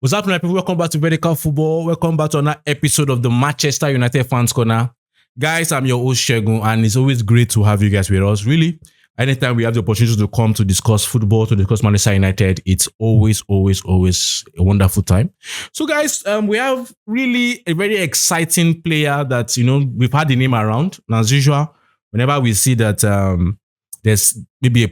What's happening, people? Welcome back to Breakout Football. Welcome back to another episode of the Manchester United Fans Corner. Guys, I'm your host, Shegun, and it's always great to have you guys with us. Really, anytime we have the opportunity to come to discuss football, to discuss Manchester United, it's always a wonderful time. So, guys, we have really a very exciting player that, we've had the name around. And as usual, whenever we see that there's maybe a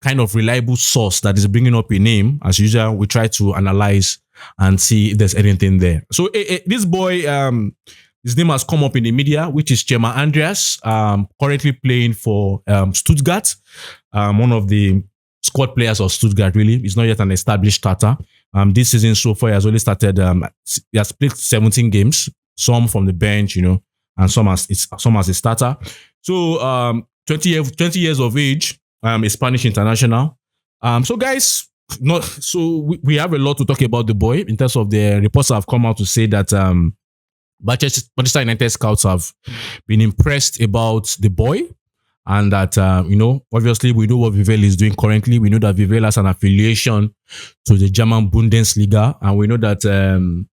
kind of reliable source that is bringing up a name, as usual, we try to analyze and see if there's anything there. So this boy, his name has come up in the media, which is Chema Andrés, currently playing for Stuttgart, one of the squad players of Stuttgart, really. He's not yet an established starter. This season so far, he has only started, he has played 17 games, some from the bench, and some as a starter. So 20 years of age, a Spanish international. So guys, we have a lot to talk about the boy in terms of the reports that have come out to say that Manchester United scouts have been impressed about the boy, and that obviously we know what Vivel is doing currently. We know that Vivel has an affiliation to the German Bundesliga, and we know that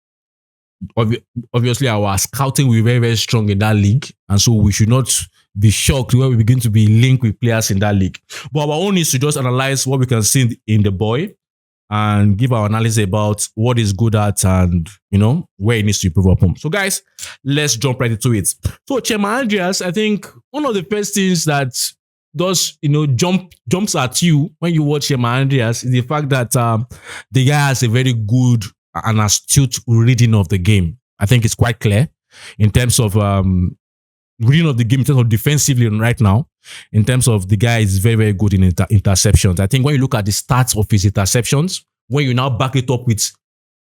obviously our scouting will be very, very strong in that league, and so we should not be shocked when we begin to be linked with players in that league. But our own is to just analyze what we can see in the boy and give our analysis about what he's good at and, where he needs to improve upon. So guys, let's jump right into it. So Chema Andrés, I think one of the first things that does, jumps at you when you watch Chema Andrés is the fact that the guy has a very good and astute reading of the game. I think it's quite clear in terms of reading of the game, in terms of defensively right now, in terms of the guy is very, very good in interceptions. I think when you look at the stats of his interceptions, when you now back it up with,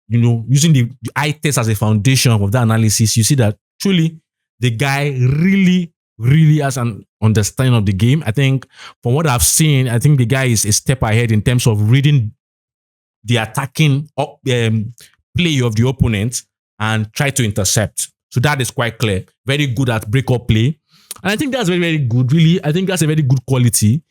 using the eye test as a foundation of that analysis, you see that truly the guy really, really has an understanding of the game. I think from what I've seen, I think the guy is a step ahead in terms of reading the attacking play of the opponent and try to intercept. So that is quite clear. Very good at breakup play. And I think that's very, very good, really. I think that's a very good quality.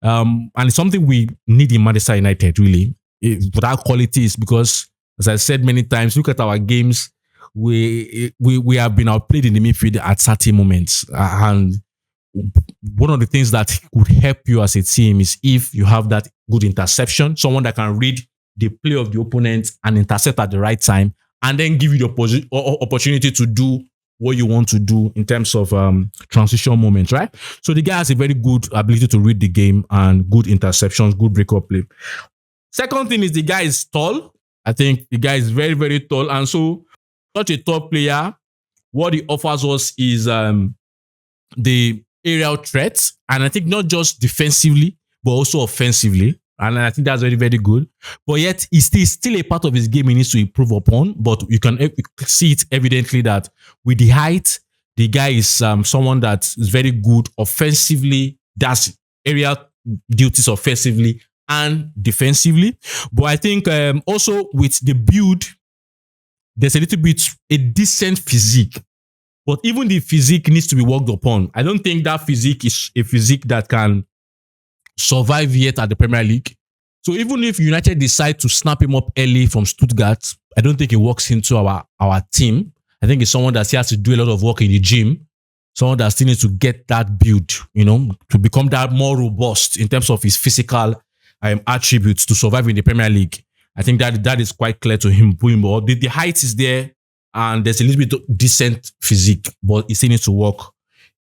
And it's something we need in Manchester United, really. But that quality is because, as I said many times, look at our games. We have been outplayed in the midfield at certain moments. And one of the things that could help you as a team is if you have that good interception, someone that can read the play of the opponent and intercept at the right time, and then give you the opportunity to do what you want to do in terms of transition moments, right? So the guy has a very good ability to read the game and good interceptions, good breakup play. Second thing is the guy is tall. I think the guy is very, very tall. And so such a tall player, what he offers us is the aerial threat. And I think not just defensively, but also offensively. And I think that's very, very good. But yet, it's still a part of his game he needs to improve upon. But you can see it evidently that with the height, the guy is someone that is very good offensively, does area duties offensively and defensively. But I think also with the build, there's a decent physique. But even the physique needs to be worked upon. I don't think that physique is a physique that can survive yet at the Premier League. So even if United decide to snap him up early from Stuttgart, I don't think he walks into our team. I think it's someone that still has to do a lot of work in the gym. Someone that still needs to get that build, to become that more robust in terms of his physical attributes to survive in the Premier League. I think that is quite clear to him. The height is there and there's a little bit of decent physique, but he still needs to work.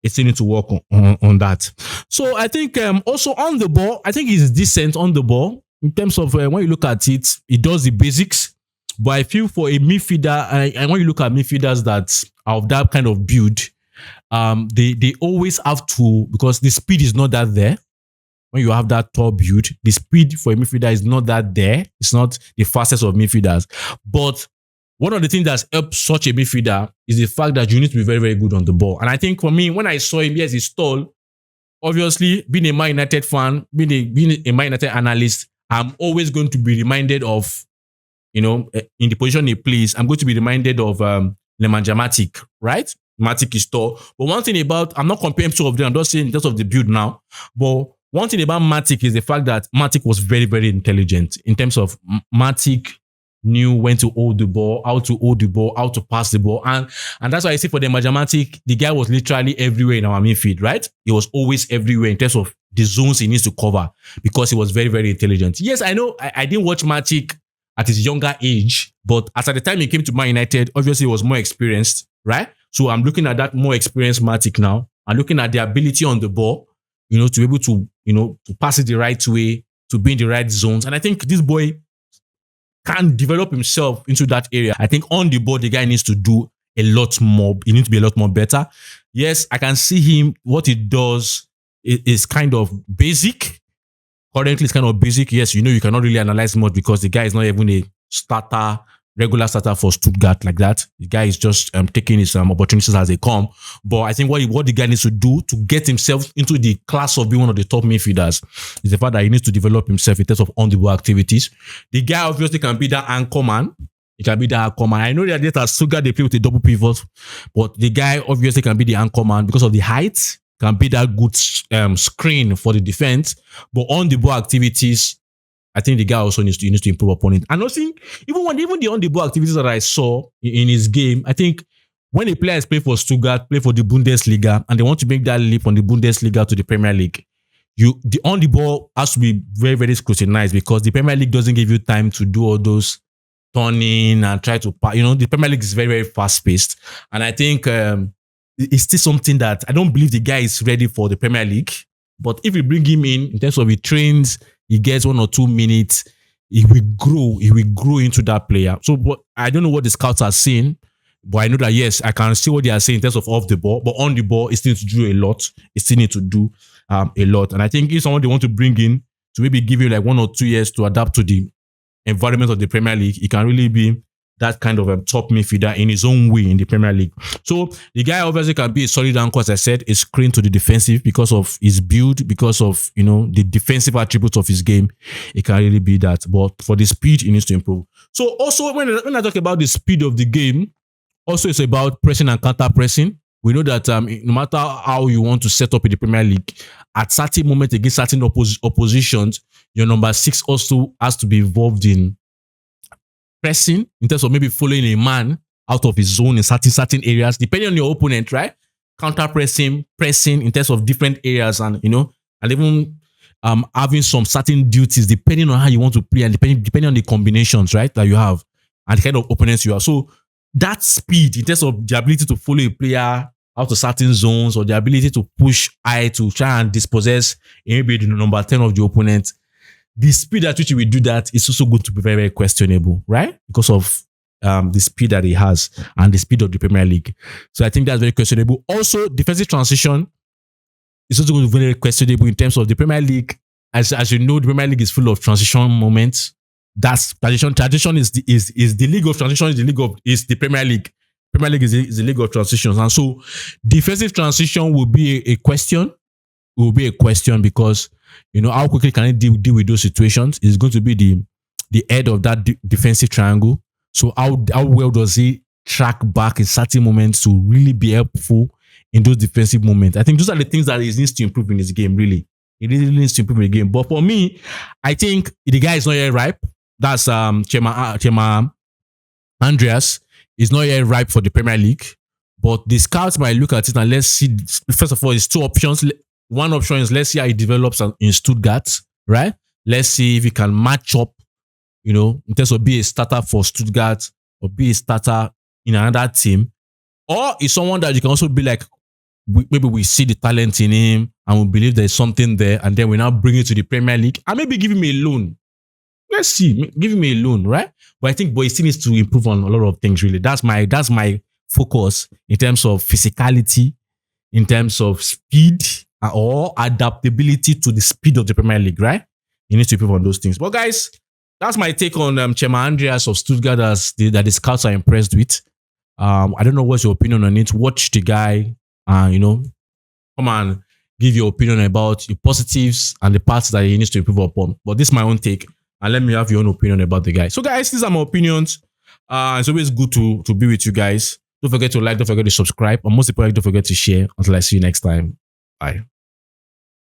It's still need to work on that. So I think also on the ball, I think he's decent on the ball in terms of when you look at it, he does the basics. But I feel for a midfielder, and when you look at midfielders that are of that kind of build, they always have to, because the speed is not that there. When you have that tall build, the speed for a midfielder is not that there. It's not the fastest of midfielders. But one of the things that's helped such a midfielder is the fact that you need to be very, very good on the ball. And I think for me, when I saw him, yes, he's tall. Obviously, being a Man United fan, being a Man United analyst, I'm always going to be reminded of, in the position he plays, I'm going to be reminded of Nemanja Matic, right? Matic is tall. But one thing about, I'm not comparing two of them, I'm just saying in terms of the build now, but one thing about Matic is the fact that Matic was very, very intelligent in terms of Matic knew when to hold the ball, how to hold the ball, how to pass the ball. And that's why I say for the Mathematic, the guy was literally everywhere in our midfield, right? He was always everywhere in terms of the zones he needs to cover because he was very, very intelligent. Yes, I know I didn't watch Matic at his younger age, but as at the time he came to Man United, obviously he was more experienced, right? So I'm looking at that more experienced Matic now. I'm looking at the ability on the ball, to be able to, to pass it the right way, to be in the right zones. And I think this boy can develop himself into that area. I think on the ball, the guy needs to do a lot more. He needs to be a lot more better. Yes, I can see him. What he does is kind of basic. Currently, it's kind of basic. Yes, you cannot really analyze much because the guy is not even a regular starter for Stuttgart like that. The guy is just taking his opportunities as they come. But I think what the guy needs to do to get himself into the class of being one of the top midfielders is the fact that he needs to develop himself in terms of on-the-ball activities. The guy obviously can be that anchor man. He can be the anchor man. I know that at Stuttgart they play with a double pivot, but the guy obviously can be the anchor man because of the height. Can be that good screen for the defense. But on-the-ball activities, I think the guy also needs to improve upon it. And also, even the on-the-ball activities that I saw in his game, I think when a player is playing for Stuttgart, play for the Bundesliga, and they want to make that leap from the Bundesliga to the Premier League, the on-the-ball has to be very, very scrutinized because the Premier League doesn't give you time to do all those turning and try to, the Premier League is very, very fast-paced. And I think it's still something that I don't believe the guy is ready for the Premier League. But if we bring him in terms of he trains, he gets 1 or 2 minutes, he will grow into that player. So but I don't know what the scouts are saying, but I know that, yes, I can see what they are saying in terms of off the ball, but on the ball, it still needs to do a lot. It still needs to do a lot. And I think if someone they want to bring in to maybe give you like 1 or 2 years to adapt to the environment of the Premier League, he can really be that kind of a top midfielder in his own way in the Premier League. So the guy obviously can be a solid anchor, as I said, a screen to the defensive because of his build, because of, the defensive attributes of his game. It can really be that. But for the speed, he needs to improve. So also when I talk about the speed of the game, also it's about pressing and counter pressing. We know that no matter how you want to set up in the Premier League, at certain moments against certain oppositions, your number 6 also has to be involved in pressing in terms of maybe following a man out of his zone in certain areas, depending on your opponent, right? Counter pressing in terms of different areas, and and even having some certain duties depending on how you want to play and depending on the combinations, right, that you have and the kind of opponents you have. So that speed in terms of the ability to follow a player out of certain zones or the ability to push high to try and dispossess maybe the number 10 of the opponent. The speed at which he will do that is also going to be very, very questionable, right? Because of the speed that he has and the speed of the Premier League. So I think that's very questionable. Also, defensive transition is also going to be very questionable in terms of the Premier League. As you know, the Premier League is full of transition moments. That's transition. Transition is the league of transition. Is the Premier League. Premier League is the league of transitions, and so defensive transition will be a question. Will be a question because how quickly can it deal with those situations? It's going to be the head of that defensive triangle. So how well does he track back in certain moments to really be helpful in those defensive moments? I think those are the things that he needs to improve in his game. Really, he really needs to improve in the game. But for me, I think the guy is not yet ripe. That's Chema Andrés is not yet ripe for the Premier League. But the scouts might look at it and let's see. First of all, it's 2 options. One option is let's see how he develops in Stuttgart, right? Let's see if he can match up, in terms of be a starter for Stuttgart or be a starter in another team. Or is someone that you can also be like, maybe we see the talent in him and we believe there's something there, and then we now bring it to the Premier League and maybe give him a loan. Let's see, give him a loan, right? But I think he still needs to improve on a lot of things, really. That's my focus in terms of physicality, in terms of speed, or adaptability to the speed of the Premier League, right? You need to improve on those things. But guys, that's my take on Chema Andrés of Stuttgart that the scouts are impressed with. I don't know what's your opinion on it. Watch the guy, come and give your opinion about the positives and the parts that he needs to improve upon. But this is my own take, and let me have your own opinion about the guy. So guys, these are my opinions. It's always good to be with you guys. Don't forget to like, don't forget to subscribe, and most importantly, don't forget to share. Until I see you next time. Bye.